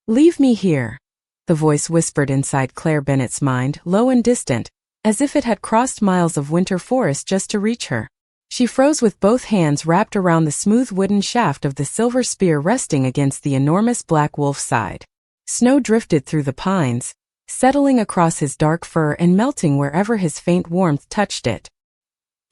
"Leave me here," the voice whispered inside Claire Bennett's mind, low and distant, as if it had crossed miles of winter forest just to reach her. She froze with both hands wrapped around the smooth wooden shaft of the silver spear resting against the enormous black wolf's side. Snow drifted through the pines, settling across his dark fur and melting wherever his faint warmth touched it.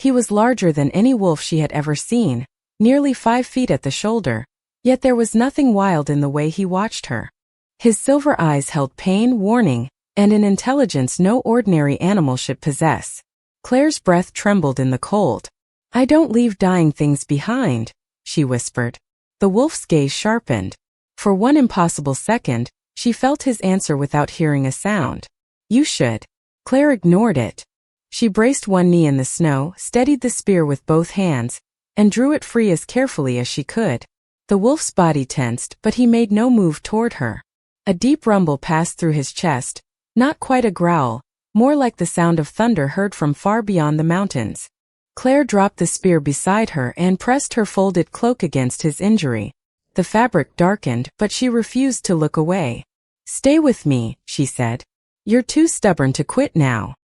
He was larger than any wolf she had ever seen, nearly 5 feet at the shoulder, yet there was nothing wild in the way he watched her. His silver eyes held pain, warning, and an intelligence no ordinary animal should possess. Claire's breath trembled in the cold. "I don't leave dying things behind," she whispered. The wolf's gaze sharpened. For one impossible second, she felt his answer without hearing a sound. "You should." Claire ignored it. She braced one knee in the snow, steadied the spear with both hands, and drew it free as carefully as she could. The wolf's body tensed, but he made no move toward her. A deep rumble passed through his chest, not quite a growl, more like the sound of thunder heard from far beyond the mountains. Claire dropped the spear beside her and pressed her folded cloak against his injury. The fabric darkened, but she refused to look away. "Stay with me," she said. "You're too stubborn to quit now."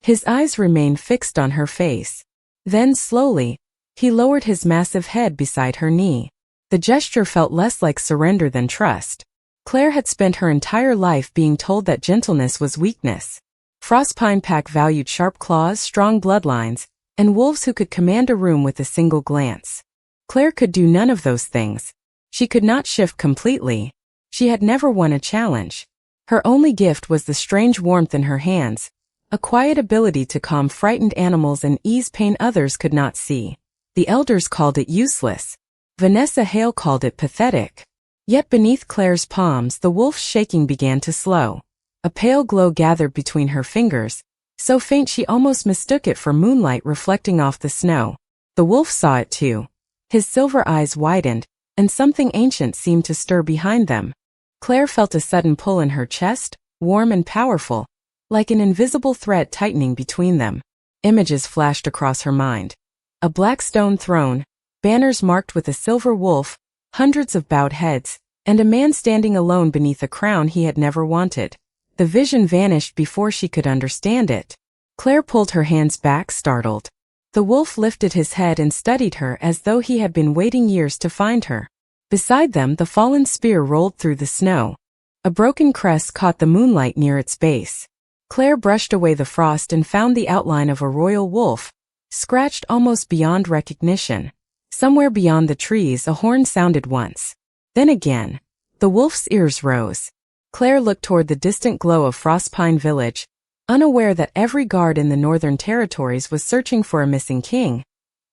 His eyes remained fixed on her face. Then slowly, he lowered his massive head beside her knee. The gesture felt less like surrender than trust. Claire had spent her entire life being told that gentleness was weakness. Frostpine Pack valued sharp claws, strong bloodlines, and wolves who could command a room with a single glance. Claire could do none of those things. She could not shift completely. She had never won a challenge. Her only gift was the strange warmth in her hands, a quiet ability to calm frightened animals and ease pain others could not see. The elders called it useless. Vanessa Hale called it pathetic. Yet beneath Claire's palms the wolf's shaking began to slow. A pale glow gathered between her fingers, so faint she almost mistook it for moonlight reflecting off the snow. The wolf saw it too. His silver eyes widened, and something ancient seemed to stir behind them. Claire felt a sudden pull in her chest, warm and powerful, like an invisible thread tightening between them. Images flashed across her mind. A black stone throne, banners marked with a silver wolf, hundreds of bowed heads, and a man standing alone beneath a crown he had never wanted. The vision vanished before she could understand it. Claire pulled her hands back, startled. The wolf lifted his head and studied her as though he had been waiting years to find her. Beside them, the fallen spear rolled through the snow. A broken crest caught the moonlight near its base. Claire brushed away the frost and found the outline of a royal wolf, scratched almost beyond recognition. Somewhere beyond the trees a horn sounded once. Then again. The wolf's ears rose. Claire looked toward the distant glow of Frostpine Village, unaware that every guard in the Northern Territories was searching for a missing king,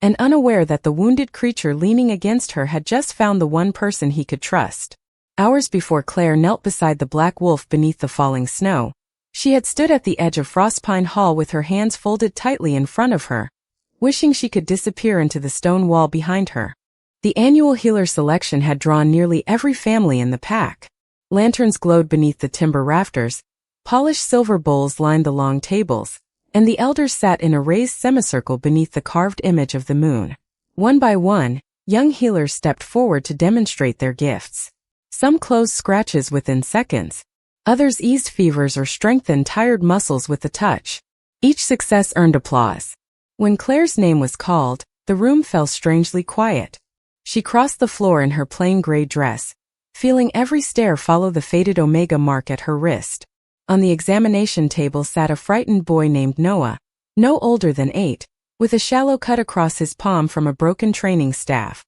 and unaware that the wounded creature leaning against her had just found the one person he could trust. Hours before Claire knelt beside the black wolf beneath the falling snow, she had stood at the edge of Frostpine Hall with her hands folded tightly in front of her, wishing she could disappear into the stone wall behind her. The annual healer selection had drawn nearly every family in the pack. Lanterns glowed beneath the timber rafters, polished silver bowls lined the long tables, and the elders sat in a raised semicircle beneath the carved image of the moon. One by one, young healers stepped forward to demonstrate their gifts. Some closed scratches within seconds. Others eased fevers or strengthened tired muscles with a touch. Each success earned applause. When Claire's name was called, the room fell strangely quiet. She crossed the floor in her plain gray dress, feeling every stare follow the faded omega mark at her wrist. On the examination table sat a frightened boy named Noah, no older than 8, with a shallow cut across his palm from a broken training staff.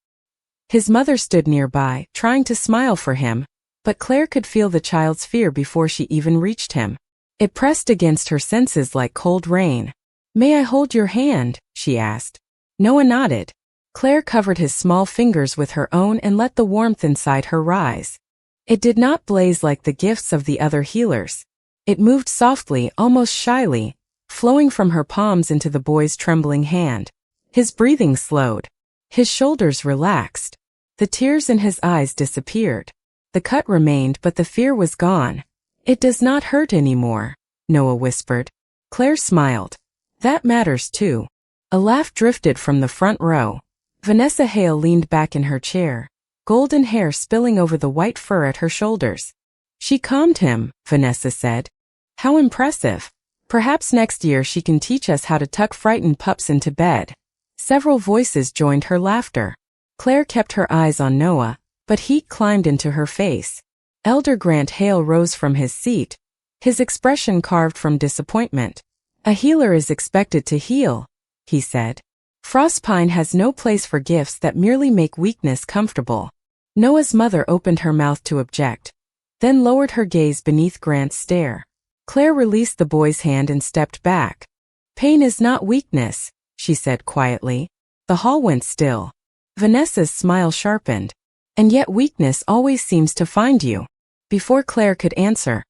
His mother stood nearby, trying to smile for him, but Claire could feel the child's fear before she even reached him. It pressed against her senses like cold rain. "May I hold your hand?" she asked. Noah nodded. Claire covered his small fingers with her own and let the warmth inside her rise. It did not blaze like the gifts of the other healers. It moved softly, almost shyly, flowing from her palms into the boy's trembling hand. His breathing slowed. His shoulders relaxed. The tears in his eyes disappeared. The cut remained, but the fear was gone. "It does not hurt anymore," Noah whispered. Claire smiled. "That matters too." A laugh drifted from the front row. Vanessa Hale leaned back in her chair, golden hair spilling over the white fur at her shoulders. She calmed him, Vanessa said. How impressive. Perhaps next year she can teach us how to tuck frightened pups into bed. Several voices joined her laughter. Claire kept her eyes on Noah, but heat climbed into her face. Elder Grant Hale rose from his seat, his expression carved from disappointment. A healer is expected to heal, he said. Frostpine has no place for gifts that merely make weakness comfortable. Noah's mother opened her mouth to object, then lowered her gaze beneath Grant's stare. Claire released the boy's hand and stepped back. Pain is not weakness, she said quietly. The hall went still. Vanessa's smile sharpened. And yet weakness always seems to find you. Before Claire could answer,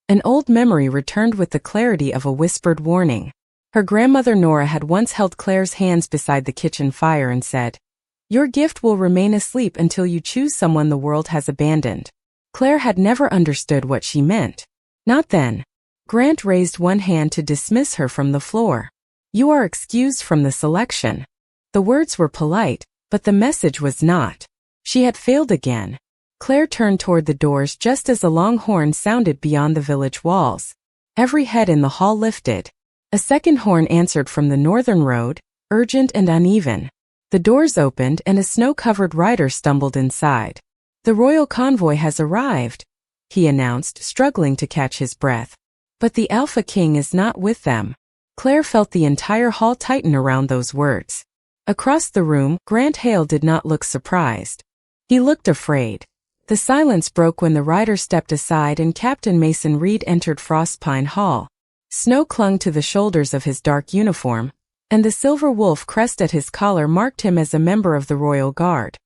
an old memory returned with the clarity of a whispered warning. Her grandmother Nora had once held Claire's hands beside the kitchen fire and said, "Your gift will remain asleep until you choose someone the world has abandoned." Claire had never understood what she meant. Not then. Grant raised one hand to dismiss her from the floor. "You are excused from the selection." The words were polite, but the message was not. She had failed again. Claire turned toward the doors just as a long horn sounded beyond the village walls. Every head in the hall lifted. A second horn answered from the northern road, urgent and uneven. The doors opened and a snow-covered rider stumbled inside. "The royal convoy has arrived," he announced, struggling to catch his breath. "But the Alpha King is not with them." Claire felt the entire hall tighten around those words. Across the room, Grant Hale did not look surprised. He looked afraid. The silence broke when the rider stepped aside and Captain Mason Reed entered Frostpine Hall. Snow clung to the shoulders of his dark uniform, and the silver wolf crest at his collar marked him as a member of the Royal Guard.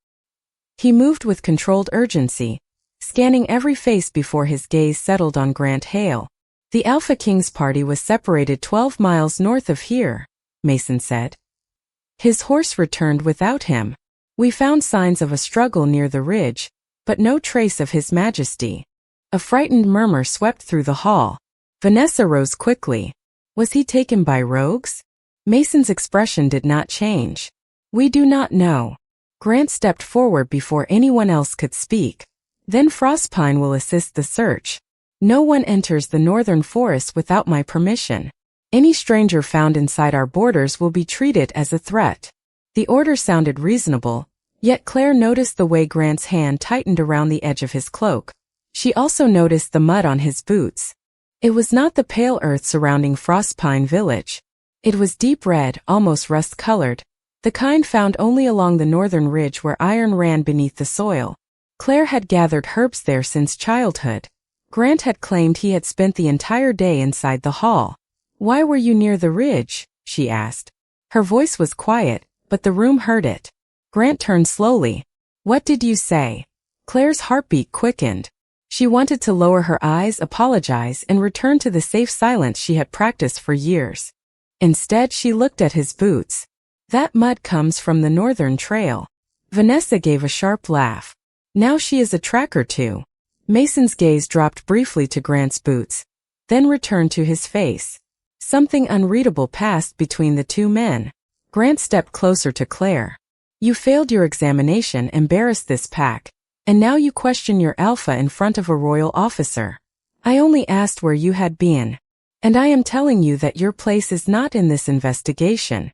He moved with controlled urgency, scanning every face before his gaze settled on Grant Hale. "The Alpha King's party was separated 12 miles north of here," Mason said. "His horse returned without him. We found signs of a struggle near the ridge, but no trace of His Majesty." A frightened murmur swept through the hall. Vanessa rose quickly. Was he taken by rogues? Mason's expression did not change. "We do not know." Grant stepped forward before anyone else could speak. "Then Frostpine will assist the search. No one enters the northern forest without my permission. Any stranger found inside our borders will be treated as a threat." The order sounded reasonable, yet Claire noticed the way Grant's hand tightened around the edge of his cloak. She also noticed the mud on his boots. It was not the pale earth surrounding Frostpine Village. It was deep red, almost rust-colored, the kind found only along the northern ridge where iron ran beneath the soil. Claire had gathered herbs there since childhood. Grant had claimed he had spent the entire day inside the hall. "Why were you near the ridge?" she asked. Her voice was quiet, but the room heard it. Grant turned slowly. "What did you say?" Claire's heartbeat quickened. She wanted to lower her eyes, apologize, and return to the safe silence she had practiced for years. Instead, she looked at his boots. "That mud comes from the northern trail." Vanessa gave a sharp laugh. "Now she is a tracker too." Mason's gaze dropped briefly to Grant's boots, then returned to his face. Something unreadable passed between the two men. Grant stepped closer to Claire. "You failed your examination, embarrassed this pack, and now you question your alpha in front of a royal officer. I only asked where you had been, and I am telling you that your place is not in this investigation."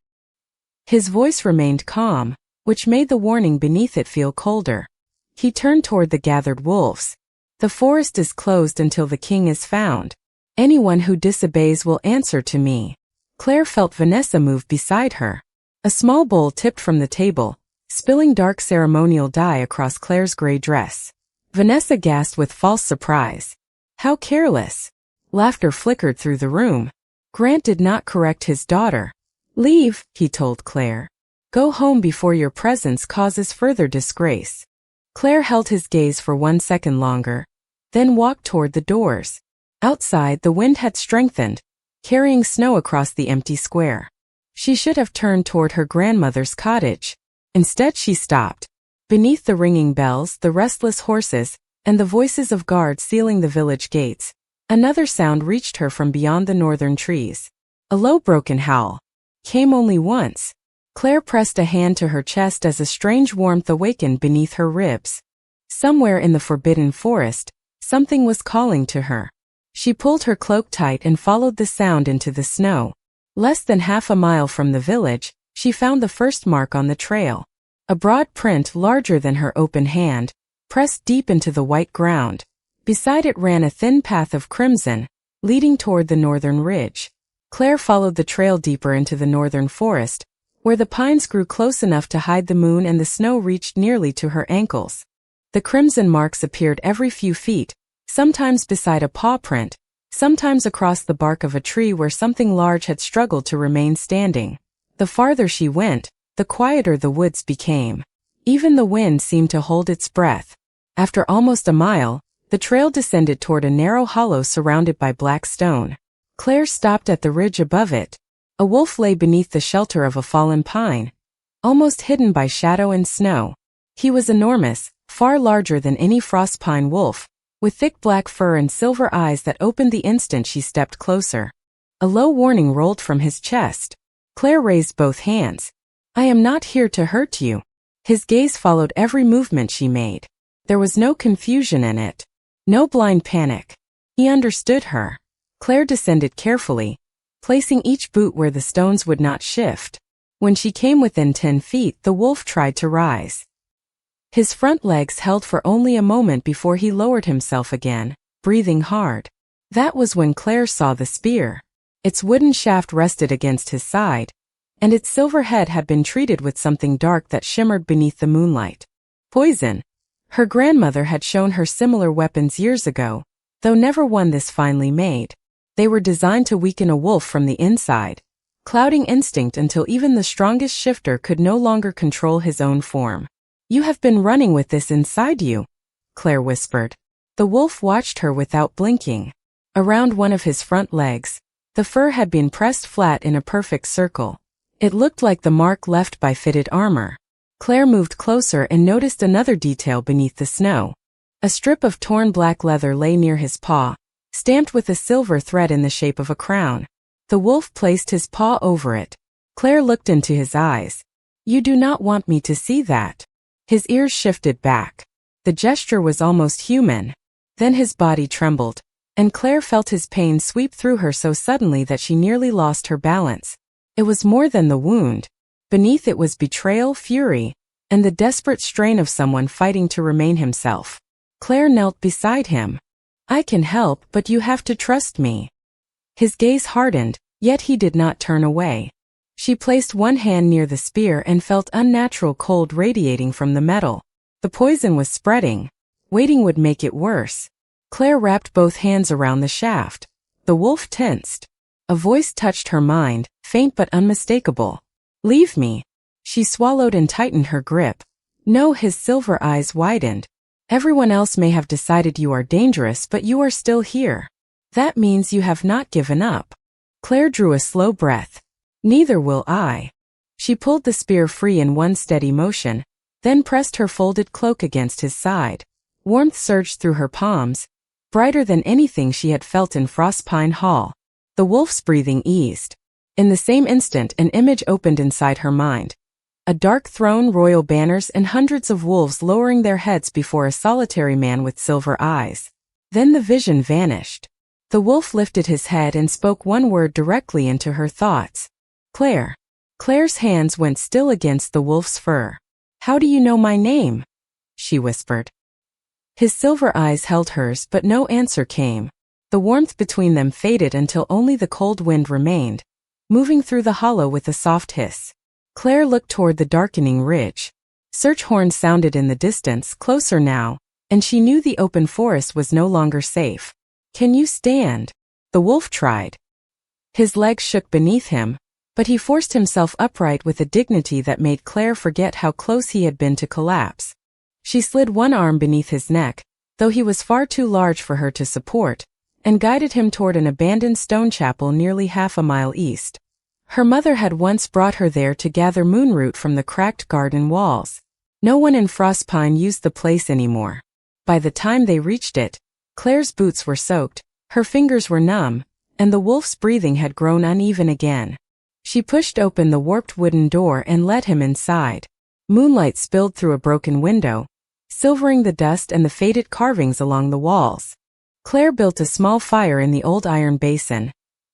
His voice remained calm, which made the warning beneath it feel colder. He turned toward the gathered wolves. "The forest is closed until the king is found. Anyone who disobeys will answer to me." Claire felt Vanessa move beside her. A small bowl tipped from the table, spilling dark ceremonial dye across Claire's gray dress. Vanessa gasped with false surprise. "How careless." Laughter flickered through the room. Grant did not correct his daughter. "Leave," he told Claire. "Go home before your presence causes further disgrace." Claire held his gaze for 1 second longer, then walked toward the doors. Outside, the wind had strengthened, carrying snow across the empty square. She should have turned toward her grandmother's cottage. Instead, she stopped. Beneath the ringing bells, the restless horses, and the voices of guards sealing the village gates, another sound reached her from beyond the northern trees. A low broken howl. Came only once. Claire pressed a hand to her chest as a strange warmth awakened beneath her ribs. Somewhere in the forbidden forest, Something was calling to her. She pulled her cloak tight and followed the sound into the snow. Less than half a mile from the village, she found the first mark on the trail. A broad print larger than her open hand, pressed deep into the white ground. Beside it ran a thin path of crimson, leading toward the northern ridge. Claire followed the trail deeper into the northern forest, where the pines grew close enough to hide the moon and the snow reached nearly to her ankles. The crimson marks appeared every few feet, sometimes beside a paw print, sometimes across the bark of a tree where something large had struggled to remain standing. The farther she went, the quieter the woods became. Even the wind seemed to hold its breath. After almost a mile, the trail descended toward a narrow hollow surrounded by black stone. Claire stopped at the ridge above it. A wolf lay beneath the shelter of a fallen pine, almost hidden by shadow and snow. He was enormous, far larger than any frost pine wolf, with thick black fur and silver eyes that opened the instant she stepped closer. A low warning rolled from his chest. Claire raised both hands. "I am not here to hurt you." His gaze followed every movement she made. There was no confusion in it. No blind panic. He understood her. Claire descended carefully, placing each boot where the stones would not shift. When she came within 10 feet, the wolf tried to rise. His front legs held for only a moment before he lowered himself again, breathing hard. That was when Claire saw the spear. Its wooden shaft rested against his side, and its silver head had been treated with something dark that shimmered beneath the moonlight. Poison. Her grandmother had shown her similar weapons years ago, though never one this finely made. They were designed to weaken a wolf from the inside, clouding instinct until even the strongest shifter could no longer control his own form. "You have been running with this inside you," Claire whispered. The wolf watched her without blinking. Around one of his front legs, the fur had been pressed flat in a perfect circle. It looked like the mark left by fitted armor. Claire moved closer and noticed another detail beneath the snow. A strip of torn black leather lay near his paw, stamped with a silver thread in the shape of a crown. The wolf placed his paw over it. Claire looked into his eyes. "You do not want me to see that." His ears shifted back. The gesture was almost human. Then his body trembled, and Claire felt his pain sweep through her so suddenly that she nearly lost her balance. It was more than the wound. Beneath it was betrayal, fury, and the desperate strain of someone fighting to remain himself. Claire knelt beside him. "I can help, but you have to trust me." His gaze hardened, yet he did not turn away. She placed one hand near the spear and felt unnatural cold radiating from the metal. The poison was spreading. Waiting would make it worse. Claire wrapped both hands around the shaft. The wolf tensed. A voice touched her mind, faint but unmistakable. "Leave me." She swallowed and tightened her grip. "No," his silver eyes widened. "Everyone else may have decided you are dangerous, but you are still here. That means you have not given up." Claire drew a slow breath. "Neither will I." She pulled the spear free in one steady motion, then pressed her folded cloak against his side. Warmth surged through her palms, brighter than anything she had felt in Frostpine Hall. The wolf's breathing eased. In the same instant, an image opened inside her mind. A dark throne, royal banners, and hundreds of wolves lowering their heads before a solitary man with silver eyes. Then the vision vanished. The wolf lifted his head and spoke one word directly into her thoughts. "Claire." Claire's hands went still against the wolf's fur. "How do you know my name?" she whispered. His silver eyes held hers, but no answer came. The warmth between them faded until only the cold wind remained, moving through the hollow with a soft hiss. Claire looked toward the darkening ridge. Search horns sounded in the distance, closer now, and she knew the open forest was no longer safe. "Can you stand?" The wolf tried. His legs shook beneath him, but he forced himself upright with a dignity that made Claire forget how close he had been to collapse. She slid one arm beneath his neck, though he was far too large for her to support, and guided him toward an abandoned stone chapel nearly half a mile east. Her mother had once brought her there to gather moonroot from the cracked garden walls. No one in Frostpine used the place anymore. By the time they reached it, Claire's boots were soaked, her fingers were numb, and the wolf's breathing had grown uneven again. She pushed open the warped wooden door and led him inside. Moonlight spilled through a broken window, silvering the dust and the faded carvings along the walls. Claire built a small fire in the old iron basin,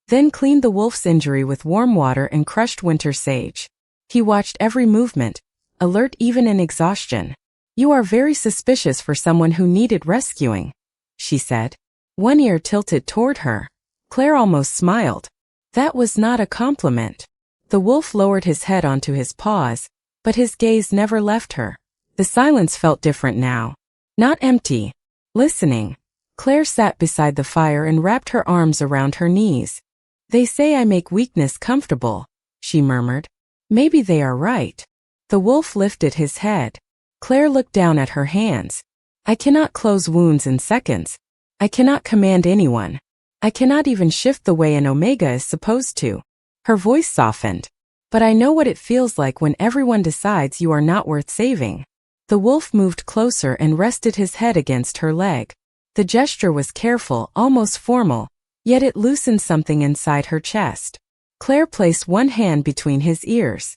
then cleaned the wolf's injury with warm water and crushed winter sage. He watched every movement, alert even in exhaustion. "You are very suspicious for someone who needed rescuing," she said. One ear tilted toward her. Claire almost smiled. That was not a compliment. The wolf lowered his head onto his paws, but his gaze never left her. The silence felt different now. Not empty. Listening. Claire sat beside the fire and wrapped her arms around her knees. "They say I make weakness comfortable," she murmured. "Maybe they are right." The wolf lifted his head. Claire looked down at her hands. "I cannot close wounds in seconds. I cannot command anyone. I cannot even shift the way an omega is supposed to." Her voice softened. "But I know what it feels like when everyone decides you are not worth saving." The wolf moved closer and rested his head against her leg. The gesture was careful, almost formal, yet it loosened something inside her chest. Claire placed one hand between his ears.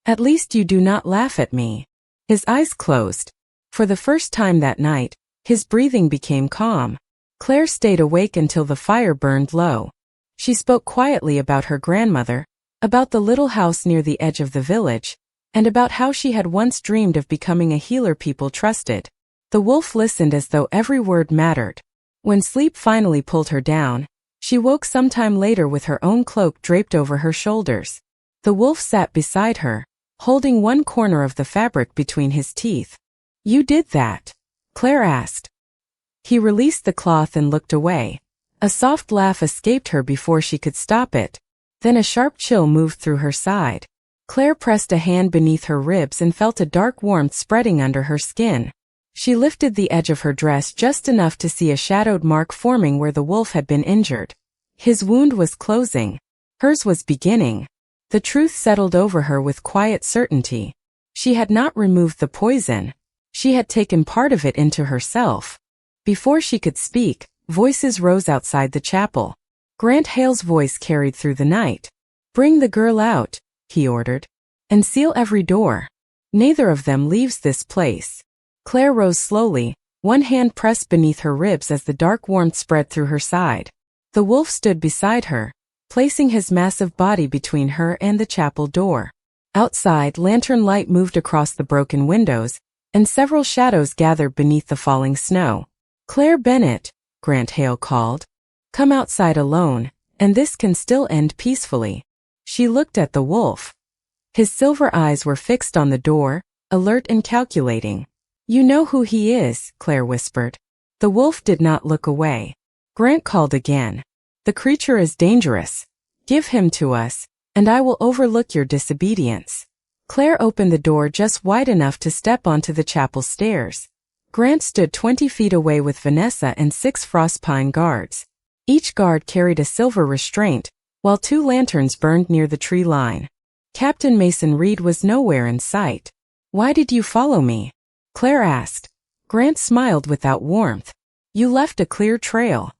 "At least you do not laugh at me." His eyes closed. For the first time that night, his breathing became calm. Claire stayed awake until the fire burned low. She spoke quietly about her grandmother, about the little house near the edge of the village, and about how she had once dreamed of becoming a healer people trusted. The wolf listened as though every word mattered. When sleep finally pulled her down, she woke sometime later with her own cloak draped over her shoulders. The wolf sat beside her, holding one corner of the fabric between his teeth. "You did that?" Claire asked. He released the cloth and looked away. A soft laugh escaped her before she could stop it. Then a sharp chill moved through her side. Claire pressed a hand beneath her ribs and felt a dark warmth spreading under her skin. She lifted the edge of her dress just enough to see a shadowed mark forming where the wolf had been injured. His wound was closing. Hers was beginning. The truth settled over her with quiet certainty. She had not removed the poison. She had taken part of it into herself. Before she could speak, voices rose outside the chapel. Grant Hale's voice carried through the night. "Bring the girl out," he ordered, "and seal every door. Neither of them leaves this place." Claire rose slowly, one hand pressed beneath her ribs as the dark warmth spread through her side. The wolf stood beside her, placing his massive body between her and the chapel door. Outside, lantern light moved across the broken windows, and several shadows gathered beneath the falling snow. "Claire Bennett," Grant Hale called. "Come outside alone, and this can still end peacefully." She looked at the wolf. His silver eyes were fixed on the door, alert and calculating. "You know who he is," Claire whispered. The wolf did not look away. Grant called again. "The creature is dangerous. Give him to us, and I will overlook your disobedience." Claire opened the door just wide enough to step onto the chapel stairs. Grant stood 20 feet away with Vanessa and 6 frostpine guards. Each guard carried a silver restraint, while 2 lanterns burned near the tree line. Captain Mason Reed was nowhere in sight. "Why did you follow me?" Claire asked. Grant smiled without warmth. "You left a clear trail."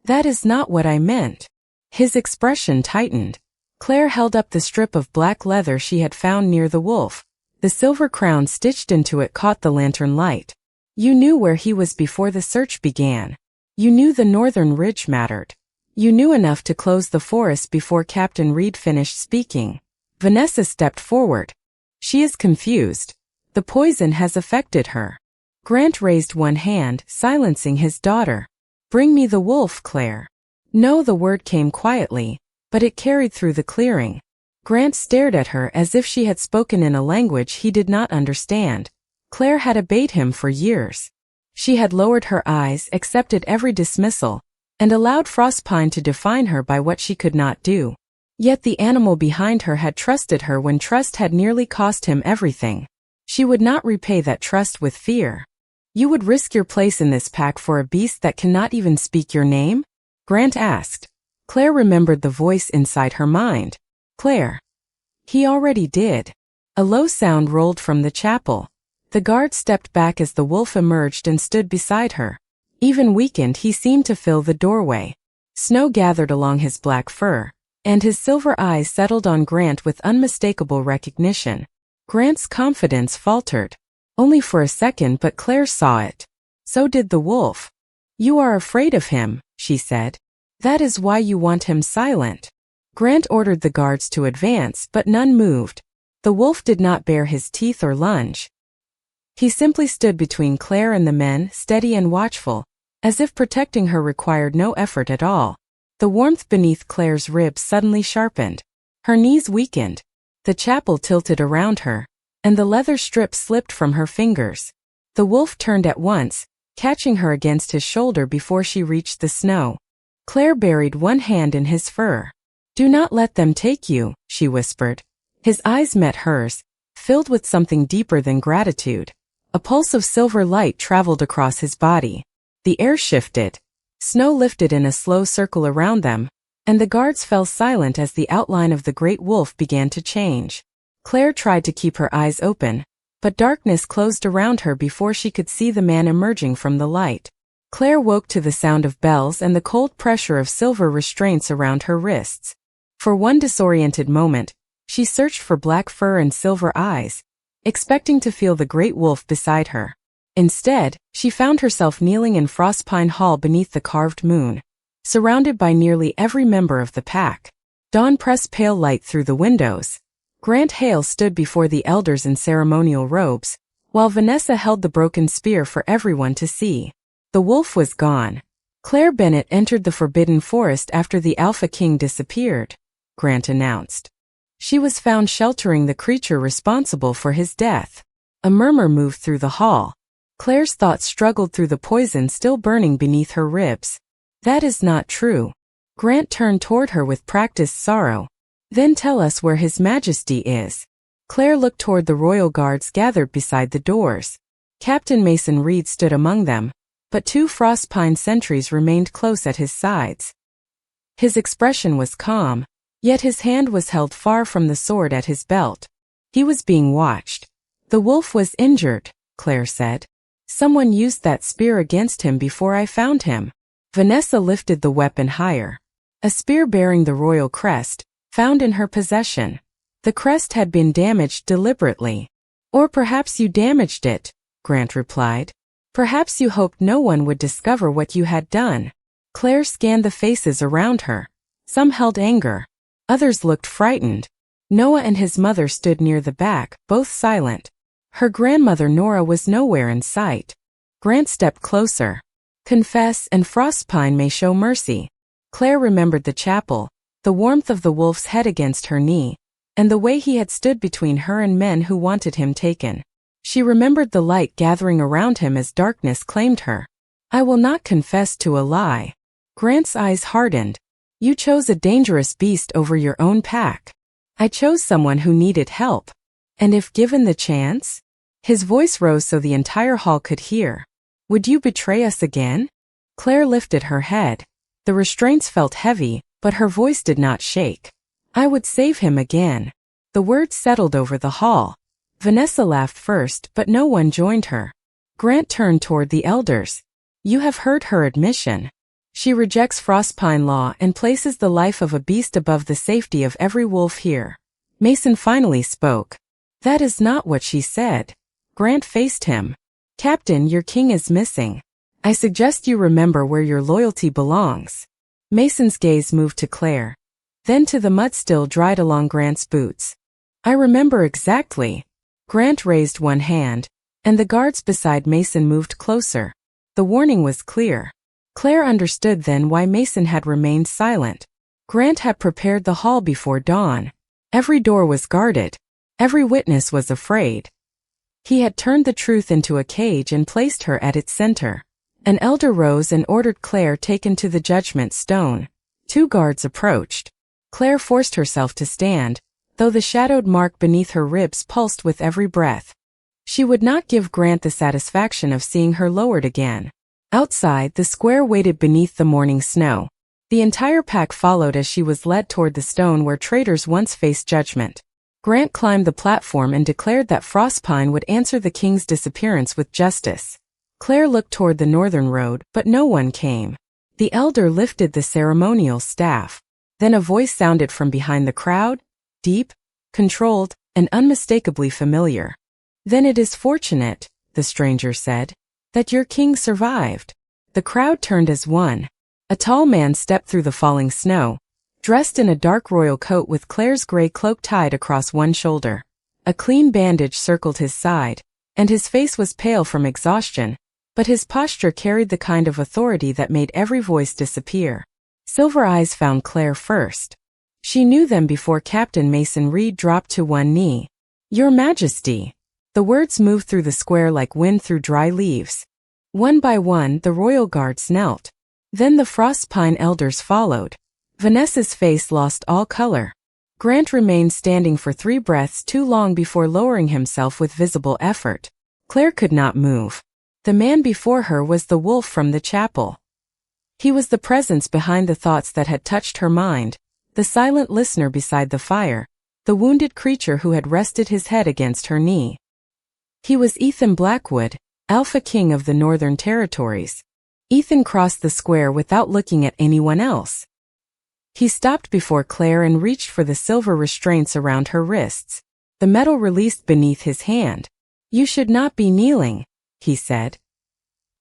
"That is not what I meant." His expression tightened. Claire held up the strip of black leather she had found near the wolf. The silver crown stitched into it caught the lantern light. "You knew where he was before the search began. You knew the northern ridge mattered. You knew enough to close the forest before Captain Reed finished speaking." Vanessa stepped forward. "She is confused. The poison has affected her." Grant raised one hand, silencing his daughter. "Bring me the wolf, Claire." No, the word came quietly, but it carried through the clearing. Grant stared at her as if she had spoken in a language he did not understand. Claire had obeyed him for years. She had lowered her eyes, accepted every dismissal, and allowed Frostpine to define her by what she could not do. Yet the animal behind her had trusted her when trust had nearly cost him everything. She would not repay that trust with fear. "You would risk your place in this pack for a beast that cannot even speak your name?" Grant asked. Claire remembered the voice inside her mind. "Claire." He already did. A low sound rolled from the chapel. The guard stepped back as the wolf emerged and stood beside her. Even weakened, he seemed to fill the doorway. Snow gathered along his black fur, and his silver eyes settled on Grant with unmistakable recognition. Grant's confidence faltered. Only for a second, but Claire saw it. So did the wolf. You are afraid of him, she said. That is why you want him silent. Grant ordered the guards to advance, but none moved. The wolf did not bare his teeth or lunge. He simply stood between Claire and the men, steady and watchful, as if protecting her required no effort at all. The warmth beneath Claire's ribs suddenly sharpened. Her knees weakened. The chapel tilted around her, and the leather strip slipped from her fingers. The wolf turned at once, catching her against his shoulder before she reached the snow. Claire buried one hand in his fur. Do not let them take you, she whispered. His eyes met hers, filled with something deeper than gratitude. A pulse of silver light traveled across his body. The air shifted. Snow lifted in a slow circle around them, and the guards fell silent as the outline of the great wolf began to change. Claire tried to keep her eyes open, but darkness closed around her before she could see the man emerging from the light. Claire woke to the sound of bells and the cold pressure of silver restraints around her wrists. For one disoriented moment, she searched for black fur and silver eyes, expecting to feel the great wolf beside her. Instead, she found herself kneeling in Frostpine Hall beneath the carved moon, surrounded by nearly every member of the pack. Dawn pressed pale light through the windows. Grant Hale stood before the elders in ceremonial robes, while Vanessa held the broken spear for everyone to see. The wolf was gone. Claire Bennett entered the Forbidden Forest after the Alpha King disappeared, Grant announced. She was found sheltering the creature responsible for his death. A murmur moved through the hall. Claire's thoughts struggled through the poison still burning beneath her ribs. That is not true. Grant turned toward her with practiced sorrow. Then tell us where His Majesty is. Claire looked toward the royal guards gathered beside the doors. Captain Mason Reed stood among them, but 2 Frostpine sentries remained close at his sides. His expression was calm, yet his hand was held far from the sword at his belt. He was being watched. The wolf was injured, Claire said. Someone used that spear against him before I found him. Vanessa lifted the weapon higher. A spear bearing the royal crest, found in her possession. The crest had been damaged deliberately. Or perhaps you damaged it, Grant replied. Perhaps you hoped no one would discover what you had done. Claire scanned the faces around her. Some held anger. Others looked frightened. Noah and his mother stood near the back, both silent. Her grandmother Nora was nowhere in sight. Grant stepped closer. Confess and Frostpine may show mercy. Claire remembered the chapel, the warmth of the wolf's head against her knee, and the way he had stood between her and men who wanted him taken. She remembered the light gathering around him as darkness claimed her. I will not confess to a lie. Grant's eyes hardened. You chose a dangerous beast over your own pack. I chose someone who needed help. And if given the chance? His voice rose so the entire hall could hear. Would you betray us again? Claire lifted her head. The restraints felt heavy, but her voice did not shake. I would save him again. The words settled over the hall. Vanessa laughed first, but no one joined her. Grant turned toward the elders. You have heard her admission. She rejects Frostpine law and places the life of a beast above the safety of every wolf here. Mason finally spoke. That is not what she said. Grant faced him. Captain, your king is missing. I suggest you remember where your loyalty belongs. Mason's gaze moved to Claire, then to the mud still dried along Grant's boots. I remember exactly. Grant raised one hand, and the guards beside Mason moved closer. The warning was clear. Claire understood then why Mason had remained silent. Grant had prepared the hall before dawn. Every door was guarded. Every witness was afraid. He had turned the truth into a cage and placed her at its center. An elder rose and ordered Claire taken to the judgment stone. 2 guards approached. Claire forced herself to stand, though the shadowed mark beneath her ribs pulsed with every breath. She would not give Grant the satisfaction of seeing her lowered again. Outside, the square waited beneath the morning snow. The entire pack followed as she was led toward the stone where traitors once faced judgment. Grant climbed the platform and declared that Frostpine would answer the king's disappearance with justice. Claire looked toward the northern road, but no one came. The elder lifted the ceremonial staff. Then a voice sounded from behind the crowd, deep, controlled, and unmistakably familiar. Then it is fortunate, the stranger said, that your king survived. The crowd turned as one. A tall man stepped through the falling snow, dressed in a dark royal coat with Claire's gray cloak tied across one shoulder. A clean bandage circled his side, and his face was pale from exhaustion, but his posture carried the kind of authority that made every voice disappear. Silver eyes found Claire first. She knew them before Captain Mason Reed dropped to one knee. Your Majesty. The words moved through the square like wind through dry leaves. One by one, the royal guards knelt. Then the frost pine elders followed. Vanessa's face lost all color. Grant remained standing for 3 breaths too long before lowering himself with visible effort. Claire could not move. The man before her was the wolf from the chapel. He was the presence behind the thoughts that had touched her mind, the silent listener beside the fire, the wounded creature who had rested his head against her knee. He was Ethan Blackwood, Alpha King of the Northern Territories. Ethan crossed the square without looking at anyone else. He stopped before Claire and reached for the silver restraints around her wrists. The metal released beneath his hand. You should not be kneeling, he said.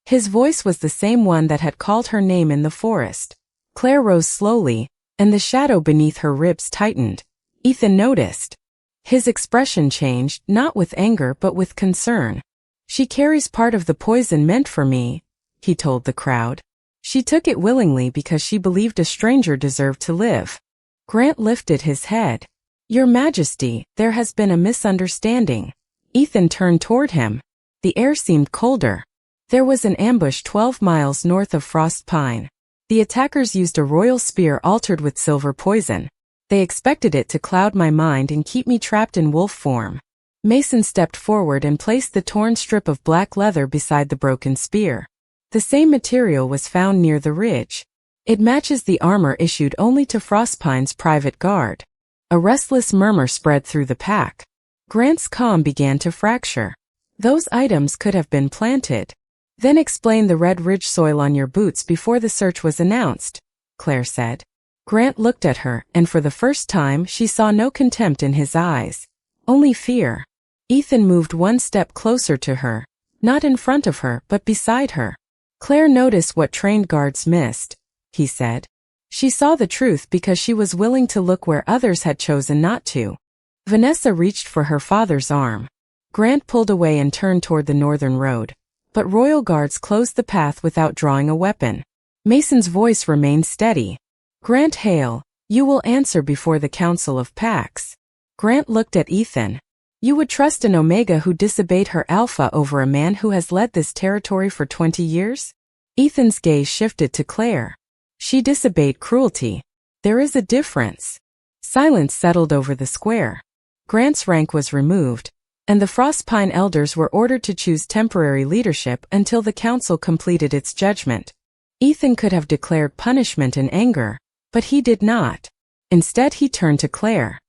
His voice was the same one that had called her name in the forest. Claire rose slowly, and the shadow beneath her ribs tightened. Ethan noticed. His expression changed, not with anger but with concern. She carries part of the poison meant for me, he told the crowd. She took it willingly because she believed a stranger deserved to live. Grant lifted his head. Your Majesty, there has been a misunderstanding. Ethan turned toward him. The air seemed colder. There was an ambush 12 miles north of Frost Pine. The attackers used a royal spear altered with silver poison. They expected it to cloud my mind and keep me trapped in wolf form. Mason stepped forward and placed the torn strip of black leather beside the broken spear. The same material was found near the ridge. It matches the armor issued only to Frostpine's private guard. A restless murmur spread through the pack. Grant's calm began to fracture. Those items could have been planted. Then explain the red ridge soil on your boots before the search was announced, Claire said. Grant looked at her, and for the first time she saw no contempt in his eyes. Only fear. Ethan moved one step closer to her, not in front of her but beside her. Claire noticed what trained guards missed, he said. She saw the truth because she was willing to look where others had chosen not to. Vanessa reached for her father's arm. Grant pulled away and turned toward the northern road, but royal guards closed the path without drawing a weapon. Mason's voice remained steady. Grant Hale, you will answer before the Council of Packs. Grant looked at Ethan. You would trust an Omega who disobeyed her Alpha over a man who has led this territory for 20 years? Ethan's gaze shifted to Claire. She disobeyed cruelty. There is a difference. Silence settled over the square. Grant's rank was removed, and the Frostpine elders were ordered to choose temporary leadership until the council completed its judgment. Ethan could have declared punishment in anger, but he did not. Instead he turned to Claire.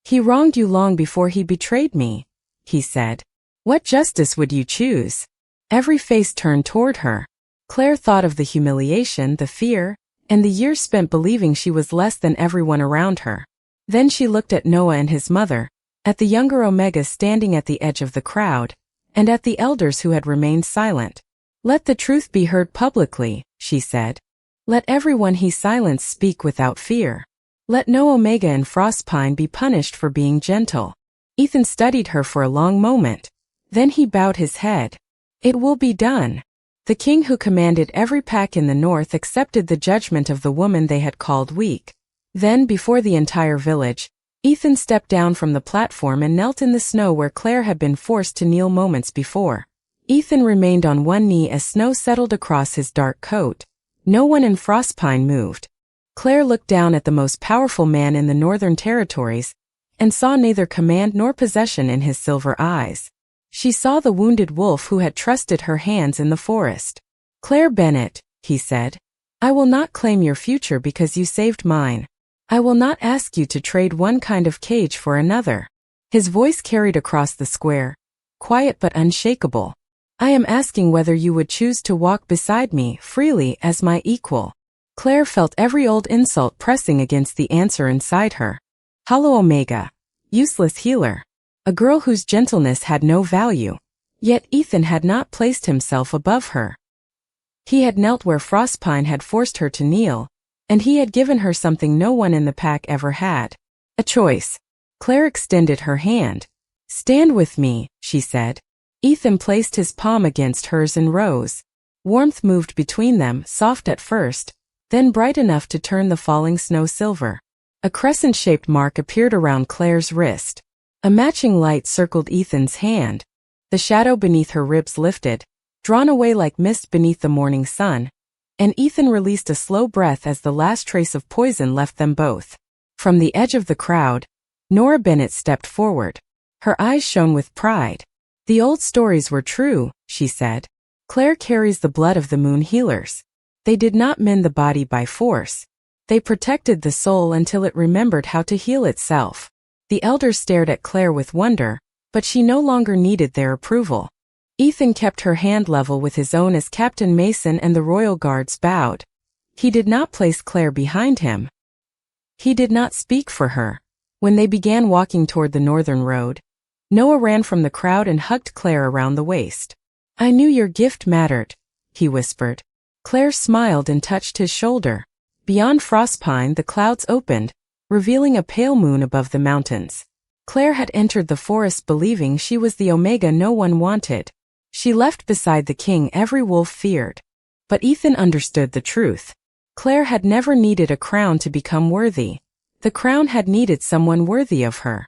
He wronged you long before he betrayed me, he said. What justice would you choose? Every face turned toward her. Claire thought of the humiliation, the fear, and the years spent believing she was less than everyone around her. Then she looked at Noah and his mother, at the younger Omega standing at the edge of the crowd, and at the elders who had remained silent. Let the truth be heard publicly, she said. Let everyone he silenced speak without fear. Let no Omega in Frostpine be punished for being gentle. Ethan studied her for a long moment. Then he bowed his head. It will be done. The king who commanded every pack in the north accepted the judgment of the woman they had called weak. Then, before the entire village, Ethan stepped down from the platform and knelt in the snow where Claire had been forced to kneel moments before. Ethan remained on one knee as snow settled across his dark coat. No one in Frostpine moved. Claire looked down at the most powerful man in the Northern Territories, and saw neither command nor possession in his silver eyes. She saw the wounded wolf who had trusted her hands in the forest. Claire Bennett, he said, I will not claim your future because you saved mine. I will not ask you to trade one kind of cage for another. His voice carried across the square, quiet but unshakable. I am asking whether you would choose to walk beside me freely as my equal. Claire felt every old insult pressing against the answer inside her. Hollow Omega. Useless healer. a girl whose gentleness had no value. Yet Ethan had not placed himself above her. He had knelt where Frostpine had forced her to kneel, and he had given her something no one in the pack ever had. A choice. Claire extended her hand. "Stand with me," she said. Ethan placed his palm against hers and rose. Warmth moved between them, soft at first, then bright enough to turn the falling snow silver. A crescent-shaped mark appeared around Claire's wrist. A matching light circled Ethan's hand. The shadow beneath her ribs lifted, drawn away like mist beneath the morning sun, and Ethan released a slow breath as the last trace of poison left them both. From the edge of the crowd, Nora Bennett stepped forward. Her eyes shone with pride. "The old stories were true," she said. "Claire carries the blood of the moon healers. They did not mend the body by force. They protected the soul until it remembered how to heal itself." The elders stared at Claire with wonder, but she no longer needed their approval. Ethan kept her hand level with his own as Captain Mason and the royal guards bowed. He did not place Claire behind him. He did not speak for her. When they began walking toward the northern road, Noah ran from the crowd and hugged Claire around the waist. "I knew your gift mattered," he whispered. Claire smiled and touched his shoulder. Beyond Frostpine, the clouds opened, revealing a pale moon above the mountains. Claire had entered the forest believing she was the Omega no one wanted. She left beside the king every wolf feared. But Ethan understood the truth. Claire had never needed a crown to become worthy. The crown had needed someone worthy of her.